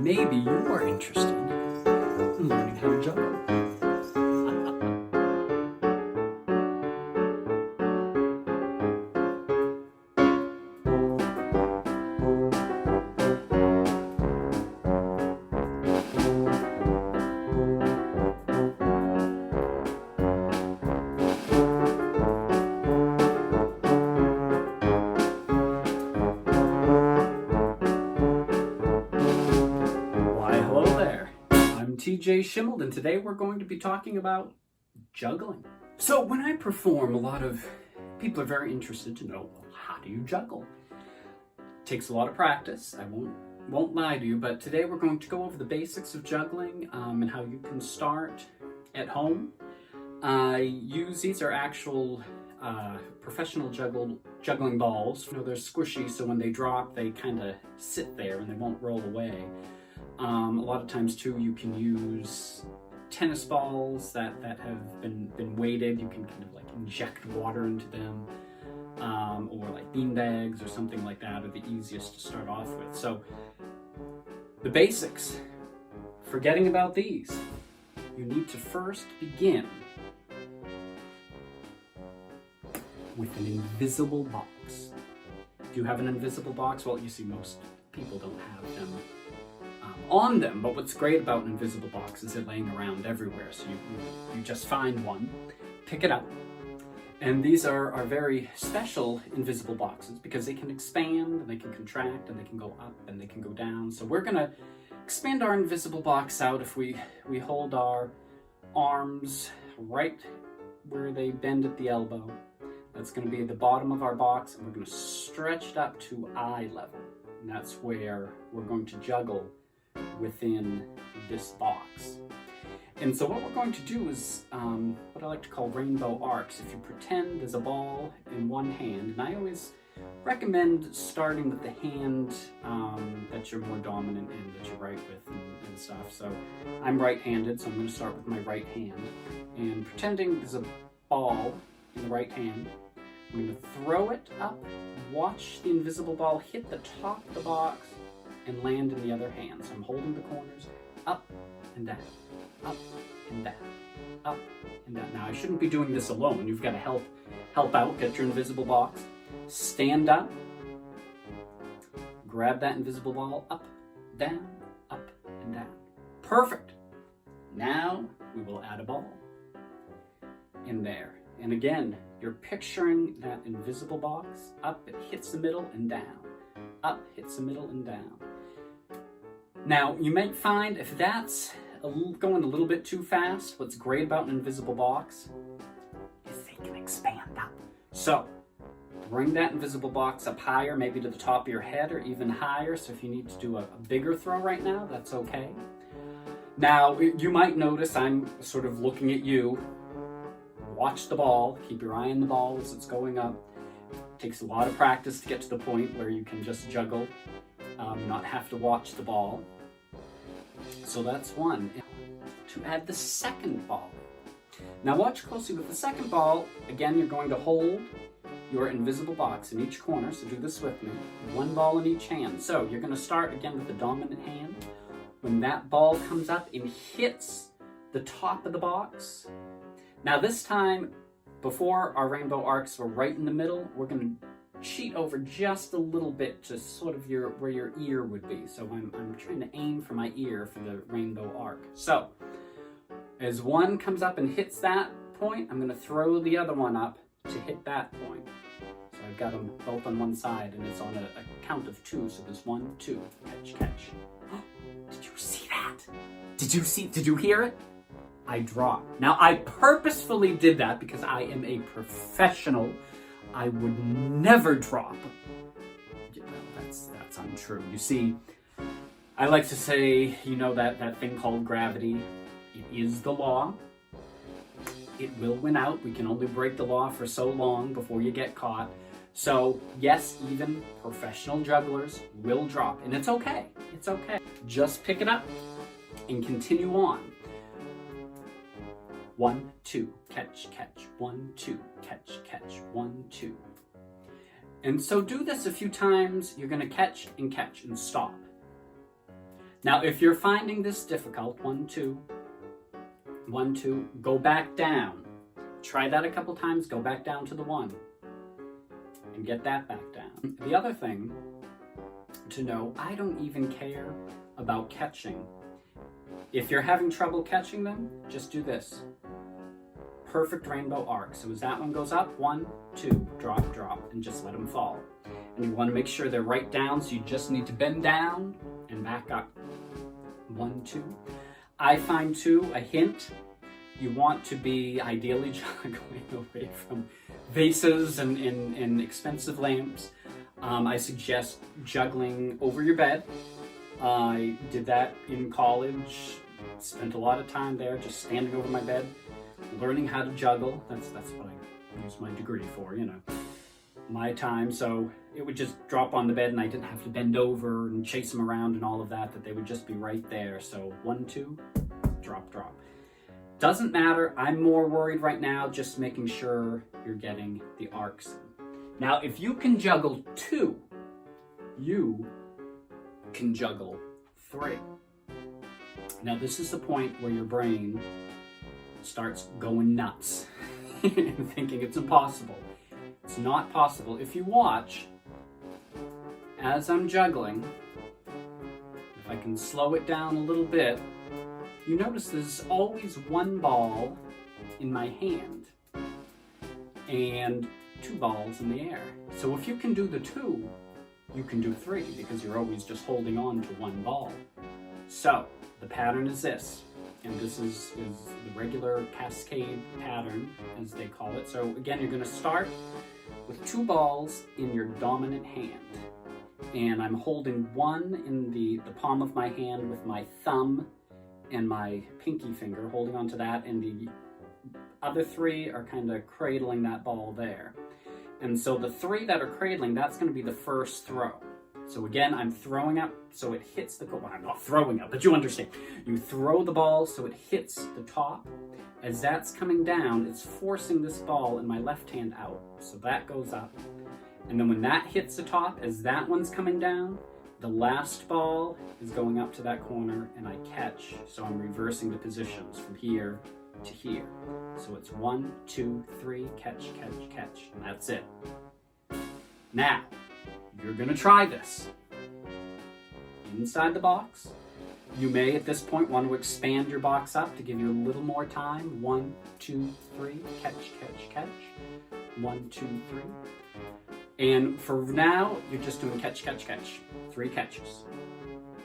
maybe you're interested in learning how to juggle. TJ Shimeld, and today we're going to be talking about juggling. So when I perform, a lot of people are very interested to know, how do you juggle? It takes a lot of practice, I won't lie to you, but today we're going to go over the basics of juggling and how you can start at home. These are actual professional juggling balls. You know, they're squishy, so when they drop, they kind of sit there and they won't roll away. A lot of times too, you can use tennis balls that have been weighted. You can kind of like inject water into them, or like bean bags or something like that are the easiest to start off with. So the basics, forgetting about these, you need to first begin with an invisible box. Do you have an invisible box? Well, you see, most people don't have them on them, but what's great about an invisible box is they're laying around everywhere, so you just find one, pick it up, and these are very special invisible boxes because they can expand and they can contract and they can go up and they can go down. So we're going to expand our invisible box out if we hold our arms right where they bend at the elbow. That's going to be at the bottom of our box, and we're going to stretch it up to eye level, and that's where we're going to juggle within this box. And so what we're going to do is what I like to call rainbow arcs. If you pretend there's a ball in one hand, and I always recommend starting with the hand that you're more dominant in, that you're right with and stuff. So I'm right-handed, so I'm going to start with my right hand. And pretending there's a ball in the right hand, I'm going to throw it up, watch the invisible ball hit the top of the box, and land in the other hand. So I'm holding the corners up and down, up and down, up and down. Now I shouldn't be doing this alone. You've got to help out, get your invisible box. Stand up, grab that invisible ball, up, down, and down. Perfect. Now we will add a ball in there. And again, you're picturing that invisible box. Up, it hits the middle and down. Up, hits the middle and down. Now, you might find if that's going a little bit too fast, what's great about an invisible box is they can expand up. So, bring that invisible box up higher, maybe to the top of your head or even higher. So if you need to do a bigger throw right now, that's okay. Now, you might notice I'm sort of looking at you. Watch the ball, keep your eye on the ball as it's going up. It takes a lot of practice to get to the point where you can just juggle, not have to watch the ball. So that's one. To add the second ball. Now watch closely with the second ball. Again, you're going to hold your invisible box in each corner, so do this with me. One ball in each hand. So you're going to start again with the dominant hand. When that ball comes up and hits the top of the box. Now this time, before our rainbow arcs were right in the middle, we're going to cheat over just a little bit to sort of where your ear would be. So I'm trying to aim for my ear for the rainbow arc. So as one comes up and hits that point, I'm going to throw the other one up to hit that point. So I've got them both on one side, and it's on a count of two. So there's 1, 2, catch, catch. Did you see that? Did you hear it? I dropped. Now I purposefully did that because I am a professional. I would never drop. Well, that's untrue. You see, I like to say, you know, that thing called gravity. It is the law. It will win out. We can only break the law for so long before you get caught. So yes, even professional jugglers will drop, and it's okay. It's okay. Just pick it up and continue on. 1, 2, catch, catch. 1, 2, catch, catch. 1, 2. And so do this a few times. You're going to catch and stop. Now, if you're finding this difficult, 1, 2, 1, 2, go back down. Try that a couple times, go back down to the 1 and get that back down. The other thing to know, I don't even care about catching. If you're having trouble catching them, just do this. Perfect rainbow arc. So as that one goes up, 1, 2, drop, drop, and just let them fall. And you want to make sure they're right down, so you just need to bend down and back up. 1, 2. I find too, a hint, you want to be ideally juggling away from vases and expensive lamps. I suggest juggling over your bed. I did that in college, spent a lot of time there just standing over my bed, learning how to juggle. That's what I used my degree for, you know, my time. So it would just drop on the bed and I didn't have to bend over and chase them around and all of that, that they would just be right there. So 1, 2, drop, drop. Doesn't matter. I'm more worried right now just making sure you're getting the arcs in. Now, if you can juggle 2, you can juggle 3. Now, this is the point where your brain starts going nuts and thinking it's impossible. It's not possible. If you watch, as I'm juggling, if I can slow it down a little bit, you notice there's always 1 ball in my hand and 2 balls in the air. So if you can do the 2, you can do 3 because you're always just holding on to 1 ball. So the pattern is this, and this is the regular cascade pattern, as they call it. So again, you're going to start with 2 balls in your dominant hand. And I'm holding 1 in the palm of my hand with my thumb and my pinky finger, holding onto that, and the other 3 are kind of cradling that ball there. And so the 3 that are cradling, that's going to be the first throw. So again, I'm throwing up so it hits the, well, I'm not throwing up, but you understand. You throw the ball so it hits the top. As that's coming down, it's forcing this ball in my left hand out. So that goes up. And then when that hits the top, as that one's coming down, the last ball is going up to that corner and I catch. So I'm reversing the positions from here to here. So it's 1, 2, 3, catch, catch, catch, and that's it. Now, you're gonna try this. Inside the box, you may at this point want to expand your box up to give you a little more time. 1, 2, 3, catch, catch, catch. 1, 2, 3. And for now, you're just doing catch, catch, catch. 3 catches.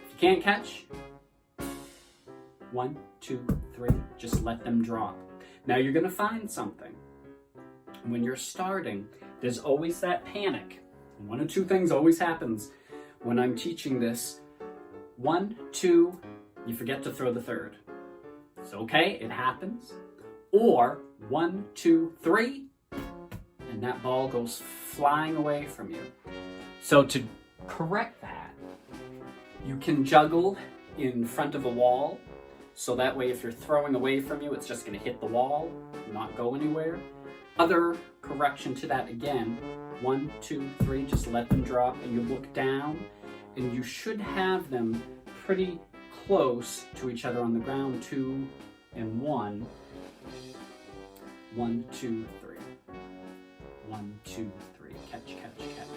If you can't catch, 1, 2, 3, just let them drop. Now you're gonna find something. When you're starting, there's always that panic. One of 2 things always happens when I'm teaching this. 1, 2, you forget to throw the 3rd. It's okay, it happens. Or 1, 2, 3, and that ball goes flying away from you. So to correct that, you can juggle in front of a wall. So that way, if you're throwing away from you, it's just going to hit the wall, not go anywhere. Other correction to that again, 1, 2, 3, just let them drop and you look down and you should have them pretty close to each other on the ground, 2 and 1. 1, 2, 3. 1, 2, 3, catch, catch, catch.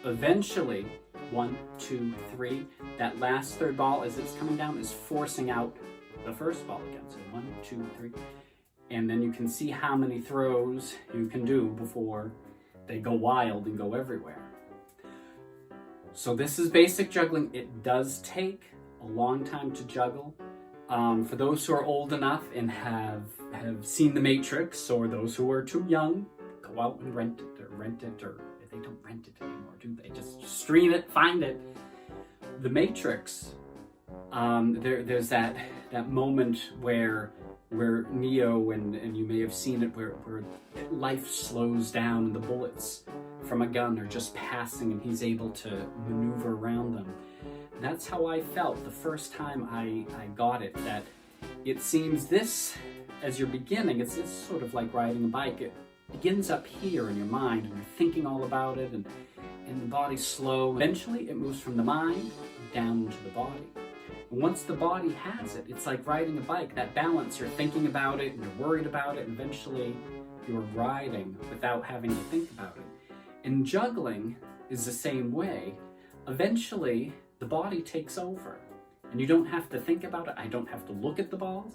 Eventually, 1, 2, 3, that last 3rd ball as it's coming down is forcing out the first ball again. So 1, 2, 3. And then you can see how many throws you can do before they go wild and go everywhere. So this is basic juggling. It does take a long time to juggle. For those who are old enough and have seen The Matrix, or those who are too young, go out and rent it, or they don't rent it anymore, do they? Just stream it, find it. The Matrix, there's that moment where Neo, and you may have seen it, where life slows down and the bullets from a gun are just passing and he's able to maneuver around them. That's how I felt the first time I got it, that it seems this, as you're beginning, it's sort of like riding a bike. It begins up here in your mind and you're thinking all about it, and the body's slow. Eventually it moves from the mind down to the body. Once the body has it, it's like riding a bike. That balance, you're thinking about it and you're worried about it, and eventually you're riding without having to think about it. And juggling is the same way. Eventually, the body takes over and you don't have to think about it. I don't have to look at the balls.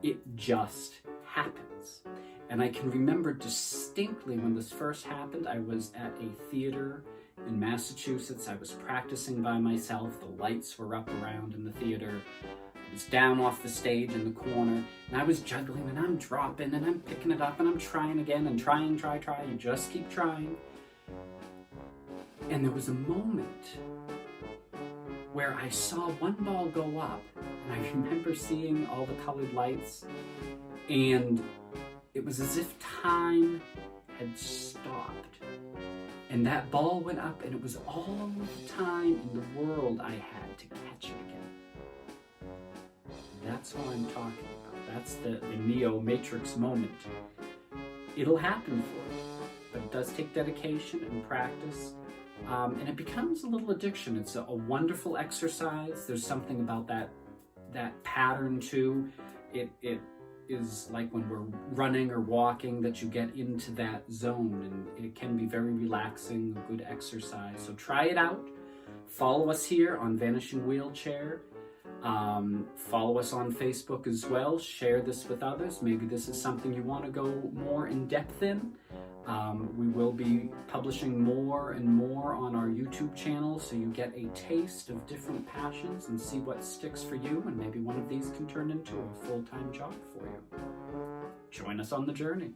It just happens. And I can remember distinctly when this first happened. I was at a theater in Massachusetts. I was practicing by myself. The lights were up around in the theater. I was down off the stage in the corner, and I was juggling, and I'm dropping, and I'm picking it up, and I'm trying again, and try. You just keep trying. And there was a moment where I saw one ball go up, and I remember seeing all the colored lights, and it was as if time had stopped. And that ball went up, and it was all the time in the world I had to catch it again. That's what I'm talking about. That's the Neo Matrix moment. It'll happen for you, but it does take dedication and practice. And it becomes a little addiction. It's a wonderful exercise. There's something about that pattern too. It is like when we're running or walking that you get into that zone, and it can be very relaxing, a good exercise. So try it out. Follow us here on Vanishing Wheelchair. Follow us on Facebook as well. Share this with others. Maybe this is something you want to go more in depth in. We will be publishing more and more on our YouTube channel, so you get a taste of different passions and see what sticks for you, and maybe one of these can turn into a full-time job for you. Join us on the journey.